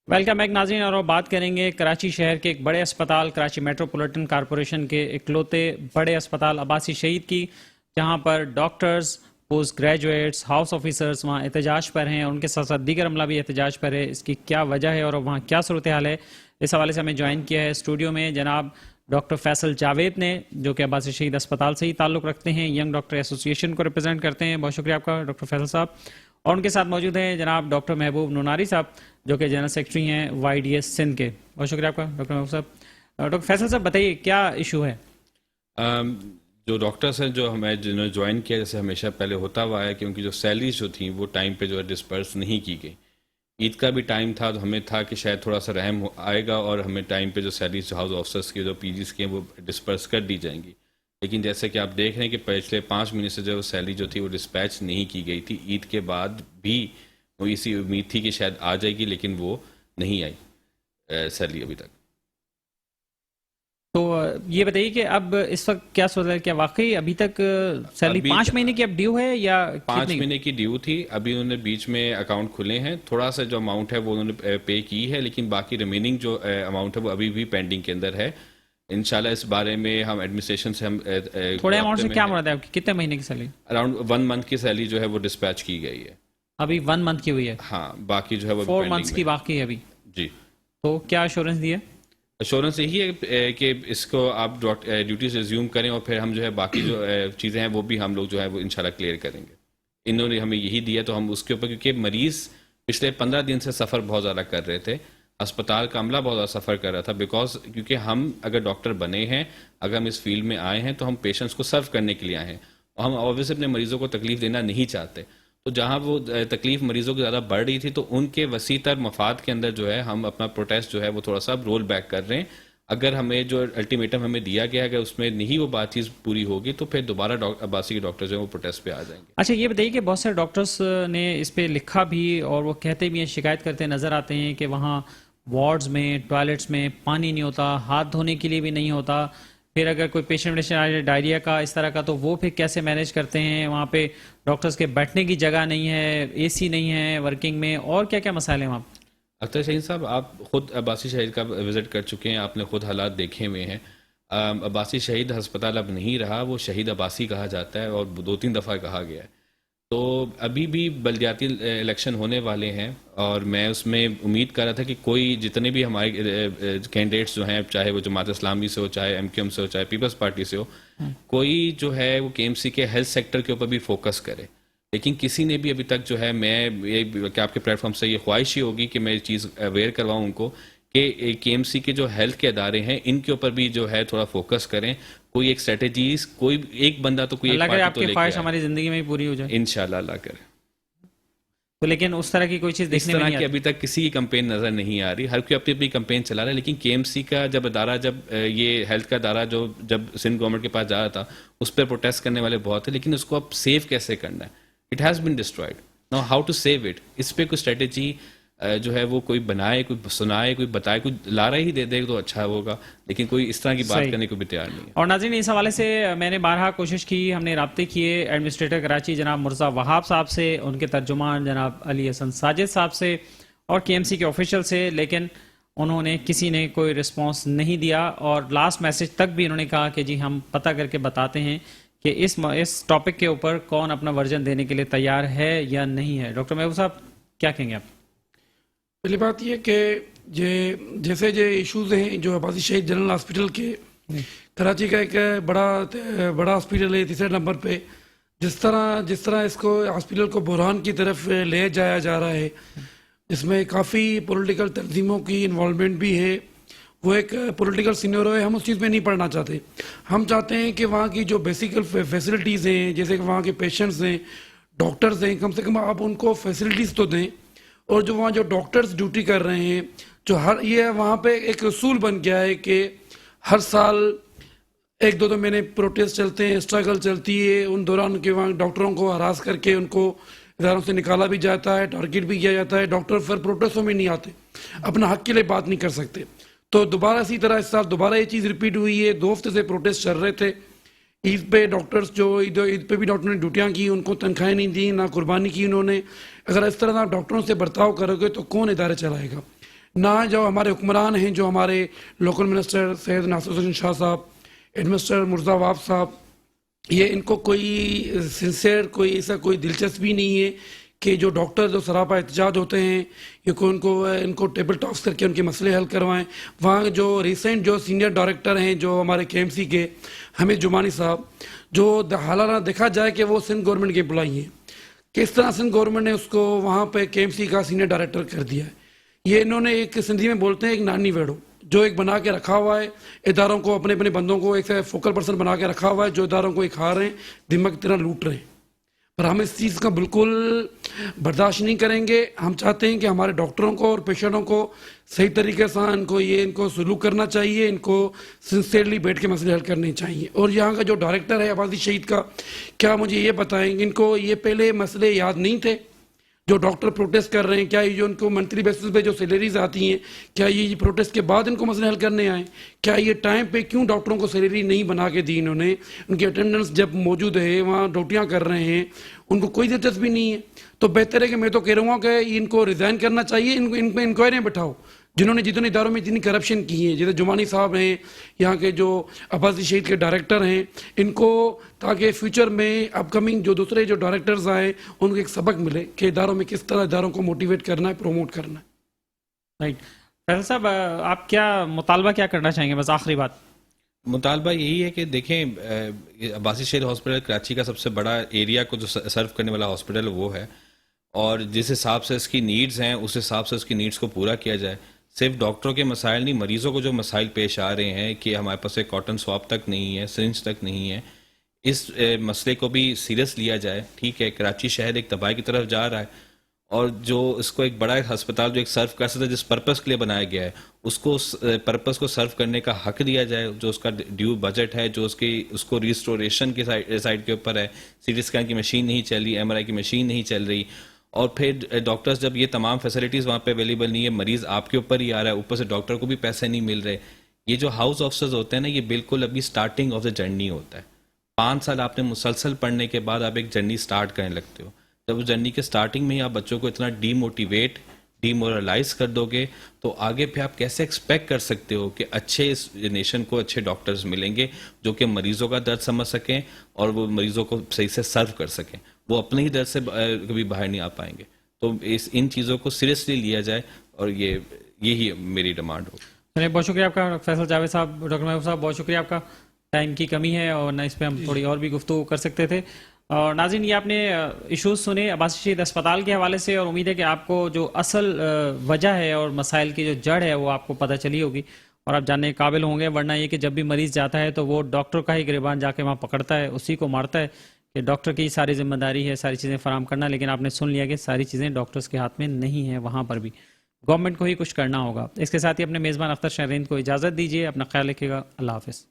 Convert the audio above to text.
Welcome back नाज़रीन। और बात करेंगे कराची शहर के एक बड़े अस्पताल कराची मेट्रोपॉलिटन कॉरपोरेशन के इकलौते बड़े अस्पताल अब्बासी शहीद की, जहां पर doctors, post graduates, house officers वहां एहतजाज पर हैं और उनके साथ साथ दीगर अमला भी एहतजाज पर है। इसकी क्या वजह है और वहां क्या सूरत हाल है, इस हवाले से हमें ज्वाइन किया है स्टूडियो में जनाब डॉक्टर फैसल जावेद ने, जो कि अब्बासी शहीद अस्पताल से ही ताल्लुक़ रखते हैं, यंग डॉक्टर एसोसिएशन को रिप्रेजेंट करते हैं। बहुत शुक्रिया आपका डॉक्टर फैसल साहब। और उनके साथ मौजूद हैं जनाब डॉक्टर महबूब नूनारी साहब, जो कि जनरल सेक्रेटरी हैं YDS सिंध के। बहुत शुक्रिया आपका डॉक्टर महबूब साहब। डॉक्टर फैसल साहब बताइए क्या इशू है। जो डॉक्टर्स हैं जो हमें जिन्होंने ज्वाइन किया, जैसे हमेशा पहले होता हुआ है कि उनकी जो सैलरीज जो थी वो टाइम पे जो है डिस्पर्स नहीं की गई। ईद का भी टाइम था तो हमें था कि शायद थोड़ा सा रहम आएगा और हमें टाइम पे जो सैलरीज हाउस ऑफिसर्स की जो PGs की हैं वो डिस्पर्स कर दी जाएंगी। लेकिन जैसे कि आप देख रहे हैं कि पिछले 5 महीने से जो सैलरी जो थी वो डिस्पैच नहीं की गई थी। ईद के बाद भी वो इसी उम्मीद थी कि शायद आ जाएगी, लेकिन वो नहीं आई सैलरी अभी तक। तो ये बताइए कि अब इस वक्त क्या सोच रहे हैं, क्या वाकई अभी तक सैलरी 5 महीने की अब ड्यू है या 5 कितनी? महीने की ड्यू थी। अभी उन्होंने बीच में अकाउंट खुले हैं, थोड़ा सा जो अमाउंट है वो उन्होंने पे की है, लेकिन बाकी रिमेनिंग जो अमाउंट है वो अभी भी पेंडिंग के अंदर है। इंशाल्लाह इस बारे में हम एडमिनिस्ट्रेशन से हम थोड़े अमाउंट से क्या मुराद है आपकी, कितने महीने की सैलरी? अराउंड 1 मंथ की सैलरी जो है वो डिस्पैच की गई है। अभी 1 मंथ की हुई है? हाँ, बाकी जो है वो 4 मंथ्स की बाकी है अभी। जी। तो क्या अश्योरेंस दिए? अश्योरेंस यही है कि इसको आप ड्यूटीज रिज्यूम करें और फिर हम जो है बाकी जो चीज़ें हैं वो भी हम लोग जो है वो इंशाल्लाह क्लियर करेंगे। इन्होंने हमें यही दिया तो हम उसके ऊपर, क्योंकि मरीज पिछले 15 दिन से सफ़र बहुत ज़्यादा कर रहे थे, अस्पताल का अमला बहुत ज़्यादा सफ़र कर रहा था, बिकॉज क्योंकि हम अगर डॉक्टर बने हैं, अगर हम इस फील्ड में आए हैं तो हम पेशेंट्स को सर्व करने के लिए आए हैं और हम ऑब्वियसली अपने मरीजों को तकलीफ देना नहीं चाहते। तो जहाँ वो तकलीफ मरीजों की ज़्यादा बढ़ रही थी तो उनके वसी तर मफाद के अंदर जो है हम अपना प्रोटेस्ट जो है वो थोड़ा सा रोल बैक कर रहे हैं। अगर हमें जो अल्टीमेटम हमें दिया गया है अगर उसमें नहीं वो बात चीज़ पूरी होगी तो फिर दोबारा अब्बासी के डॉक्टर्स जो है वो प्रोटेस्ट पे आ जाएंगे। अच्छा ये बताइए कि बहुत सारे डॉक्टर्स ने इस पे लिखा भी और वो कहते भी हैं, शिकायत करते नज़र आते हैं कि वहाँ वार्ड्स में, टॉयलेट्स में पानी नहीं होता, हाथ धोने के लिए भी नहीं होता। फिर अगर कोई पेशेंट आ जाए डायरिया का इस तरह का तो वो फिर कैसे मैनेज करते हैं? वहाँ पे डॉक्टर्स के बैठने की जगह नहीं है, AC नहीं है वर्किंग में, और क्या क्या मसाले हैं वहाँ? अख्तर शहीद साहब, आप खुद अब्बासी शहीद का विज़िट कर चुके हैं, आपने खुद हालात देखे हुए हैं। अब्बासी शहीद अस्पताल अब नहीं रहा, वो शहीद अब्बासी कहा जाता है और 2-3 दफ़ा कहा गया है। तो अभी भी बल्दियाती इलेक्शन होने वाले हैं और मैं उसमें उम्मीद कर रहा था कि कोई जितने भी हमारे कैंडिडेट्स जो हैं, चाहे वो जमात इस्लामी से हो, चाहे MQM से हो, चाहे पीपल्स पार्टी से हो, कोई जो है वो KMC के हेल्थ सेक्टर के ऊपर भी फोकस करे। लेकिन किसी ने भी अभी तक जो है, मैं ये कि आपके प्लेटफॉर्म से ये ख्वाहिश ही होगी कि मैं ये चीज़ अवेयर करवाऊँ उनको कि KMC के जो हेल्थ के अदारे हैं इनके ऊपर भी जो है थोड़ा फोकस करें। कोई एक स्ट्रेटेजीज, कोई एक बंदा तो कोई एक अल्लाह करे पार्टी तो आपकी लेके ख्वाहिश आए। हमारी जिंदगी में भी पूरी हो जाए इंशाल्लाह अल्लाह करे। तो, लेकिन उस तरह की कोई चीज़ इस देखने में तरह नहीं की आती। अभी तक किसी की कंपेन नज़र नहीं आ रही, हर कोई अपनी अपनी कंपेन चला रहा है। लेकिन KMC का जब अदारा, जब ये हेल्थ का अदारा जब सिंध गवर्नमेंट के पास जा रहा था, उस पर प्रोटेस्ट करने वाले बहुत थे, लेकिन उसको अब सेव कैसे करना है? It has been destroyed, now how to save it? इस पर कोई स्ट्रेटेजी जो है वो कोई बनाए, कोई सुनाए, कोई बताए, कोई लारा ही दे दे तो अच्छा होगा, लेकिन कोई इस तरह की बात सही। करने को भी तैयार नहीं है। और नाज़रीन, इस हवाले से मैंने बारहा कोशिश की, हमने राब्ते किए एडमिनिस्ट्रेटर कराची जनाब मुर्जा वहाब साहब से, उनके तर्जुमान जनाब अली हसन साजिद साहब से और KMC के ऑफिशियल से, लेकिन उन्होंने किसी ने कोई रिस्पांस नहीं दिया। और लास्ट मैसेज तक भी उन्होंने कहा कि जी हम पता करके बताते हैं कि इस टॉपिक के ऊपर कौन अपना वर्जन देने के लिए तैयार है या नहीं है। डॉक्टर महबूब साहब क्या कहेंगे आप? पहली बात यह कि जैसे जो इश्यूज हैं जो अब्बासी शहीद जनरल हॉस्पिटल के, कराची का एक बड़ा हॉस्पिटल है 3रे नंबर पे, जिस तरह इसको हॉस्पिटल को बुरहान की तरफ ले जाया जा रहा है, जिसमें काफ़ी पॉलिटिकल तंजीमों की इन्वॉल्वमेंट भी है, वो एक पॉलिटिकल सिनेरियो है। हम उस चीज़ में नहीं पढ़ना चाहते। हम चाहते हैं कि वहाँ की जो बेसिकल फैसिलिटीज़ हैं, जैसे कि वहाँ के पेशेंट्स हैं, डॉक्टर्स हैं, कम से कम आप उनको फैसिलिटीज़ तो दें। और जो वहाँ जो डॉक्टर्स ड्यूटी कर रहे हैं, जो ये वहाँ पे एक रसूल बन गया है कि हर साल 1-2 महीने प्रोटेस्ट चलते हैं, स्ट्रगल चलती है, उन दौरान के वहाँ डॉक्टरों को हरास करके उनको इदारों से निकाला भी जाता है, टारगेट भी किया जाता है। डॉक्टर फिर प्रोटेस्टों में नहीं आते, अपना हक के लिए बात नहीं कर सकते। तो दोबारा इसी तरह इस साल दोबारा ये चीज़ रिपीट हुई है। 2 हफ्ते से प्रोटेस्ट चल रहे थे। ईद पे डॉक्टर्स जो ईद पे भी डॉक्टर ने ड्यूटियाँ की, उनको तनख्वाहें नहीं दी, ना कुर्बानी की उन्होंने। अगर इस तरह आप डॉक्टरों से बर्ताव करोगे तो कौन इदारे चलाएगा? ना जो हमारे हुक्मरान हैं, जो हमारे लोकल मिनिस्टर सैयद नासिर हुसैन शाह साहब, एडमिनिस्टर मुर्जावाब साहब, ये इनको कोई सिंसियर कोई ऐसा कोई दिलचस्पी नहीं है कि जो डॉक्टर जो सरापा एहतजाज होते हैं ये को इनको टेबल टॉक्स करके उनके मसले हल करवाएं। वहाँ जो रिसेंट जो सीनियर डायरेक्टर हैं जो हमारे केएमसी के हमीद जुमानी साहब, जो हालाना देखा जाए कि वो सिंध गवर्नमेंट के एम्प्लॉई हैं, किस तरह सिंध गवर्नमेंट ने उसको वहाँ पे केएमसी का सीनियर डायरेक्टर कर दिया है। ये इन्होंने एक सिंधी में बोलते हैं एक नानी वेड़ो जो एक बना के रखा हुआ है, इदारों को अपने अपने बंदों को एक फोकल पर्सन बना के रखा हुआ है जो इदारों को खा रहे हैं, दिमाग की तरह लूट रहे हैं। पर हम इस चीज़ का बिल्कुल बर्दाश्त नहीं करेंगे। हम चाहते हैं कि हमारे डॉक्टरों को और पेशेंटों को सही तरीके से इनको सलूक करना चाहिए, इनको सिंसियरली बैठ के मसले हल करने चाहिए। और यहाँ का जो डायरेक्टर है अब्बासी शहीद का, क्या मुझे ये बताएंगे इनको ये पहले मसले याद नहीं थे जो डॉक्टर प्रोटेस्ट कर रहे हैं? क्या ये जो उनको मंथली बेसिस पे जो सैलरीज आती हैं, क्या ये प्रोटेस्ट के बाद इनको मसले हल करने आए? क्या ये टाइम पे क्यों डॉक्टरों को सैलरी नहीं बना के दी इन्होंने? उनकी अटेंडेंस जब मौजूद है, वहाँ ड्यूटियाँ कर रहे हैं, उनको कोई दिलचस्पी नहीं है। तो बेहतर है कि मैं तो कह रहा हूँ कि इनको रिजाइन करना चाहिए, इनको इंक्वायरी बैठाओ जिन्होंने जितने इदारों में जितनी करप्शन की है, जैसे जुमानी साहब हैं, यहाँ के जो अब्बासी शहीद के डायरेक्टर हैं, इनको ताकि फ्यूचर में अपकमिंग जो दूसरे जो डायरेक्टर्स आए उनको एक सबक मिले कि इदारों में किस तरह इदारों को मोटिवेट करना है, प्रमोट करना है। राइट। फैसल साहब, आप क्या मुतालबा क्या करना चाहेंगे? बस आखिरी बात। मुतालबा यही है कि देखें, अब्बासी शहीद हॉस्पिटल कराची का सबसे बड़ा एरिया को जो सर्व करने वाला हॉस्पिटल वो है, और जिस हिसाब से इसकी नीड्स हैं उस हिसाब से उसकी नीड्स को पूरा किया जाए। सिर्फ डॉक्टरों के मसाइल नहीं, मरीज़ों को जो मसाइल पेश आ रहे हैं कि हमारे पास एक कॉटन स्वैब तक नहीं है, सिरिंज तक नहीं है, इस मसले को भी सीरियस लिया जाए। ठीक है, कराची शहर एक तबाही की तरफ जा रहा है, और जो इसको एक बड़ा अस्पताल जो एक सर्व कर सकता है, जिस पर्पस के लिए बनाया गया है, उसको उस पर्पस को सर्व करने का हक दिया जाए। जो उसका ड्यू बजट है, जो उसको रिस्टोरेशन के साइड के ऊपर है, सीटी स्कैन की मशीन नहीं चल रही, एमआरआई की मशीन नहीं चल रही, और फिर डॉक्टर्स जब ये तमाम फैसिलिटीज़ वहाँ पे अवेलेबल नहीं है, मरीज़ आपके ऊपर ही आ रहा है, ऊपर से डॉक्टर को भी पैसे नहीं मिल रहे। ये जो हाउस ऑफिसर्स होते हैं ना, ये बिल्कुल अभी स्टार्टिंग ऑफ द जर्नी होता है। 5 साल आपने मुसलसल पढ़ने के बाद आप एक जर्नी स्टार्ट करने लगते हो। जब उस जर्नी के स्टार्टिंग में ही आप बच्चों को इतना डीमोरलाइज कर दोगे, तो आगे फिर आप कैसे एक्सपेक्ट कर सकते हो कि अच्छे इस नेशन को अच्छे डॉक्टर्स मिलेंगे जो कि मरीजों का दर्द समझ सकें और वो मरीजों को सही से सर्व कर सकें। वो अपने ही दर्द से कभी बाहर नहीं आ पाएंगे। तो इन चीज़ों को सीरियसली लिया जाए, और यही मेरी डिमांड हो। चलिए, बहुत शुक्रिया आपका फैसल जावेद साहब, डॉक्टर महबूब साहब, बहुत शुक्रिया आपका। टाइम की कमी है और ना इस पर हम थोड़ी और भी गुफ्तगू कर सकते थे। और नाज़रीन, ये आपने इशूज़ सुने अब्बासी शहीद अस्पताल के हवाले से, और उम्मीद है कि आपको जो असल वजह है और मसाइल की जो जड़ है वो आपको पता चली होगी और आप जानने के काबिल होंगे। वरना ये कि जब भी मरीज़ जाता है तो वो डॉक्टर का ही गिरबान जाके वहाँ पकड़ता है, उसी को मारता है कि डॉक्टर की सारी जिम्मेदारी है सारी चीज़ें फराम करना। लेकिन आपने सुन लिया कि सारी चीज़ें डॉक्टर्स के हाथ में नहीं है, वहाँ पर भी गवर्नमेंट को ही कुछ करना होगा। इसके साथ ही अपने मेज़बान अख्तर शहरीन को इजाज़त दीजिए। अपना ख्याल रखिएगा। अल्लाह हाफ़िज़।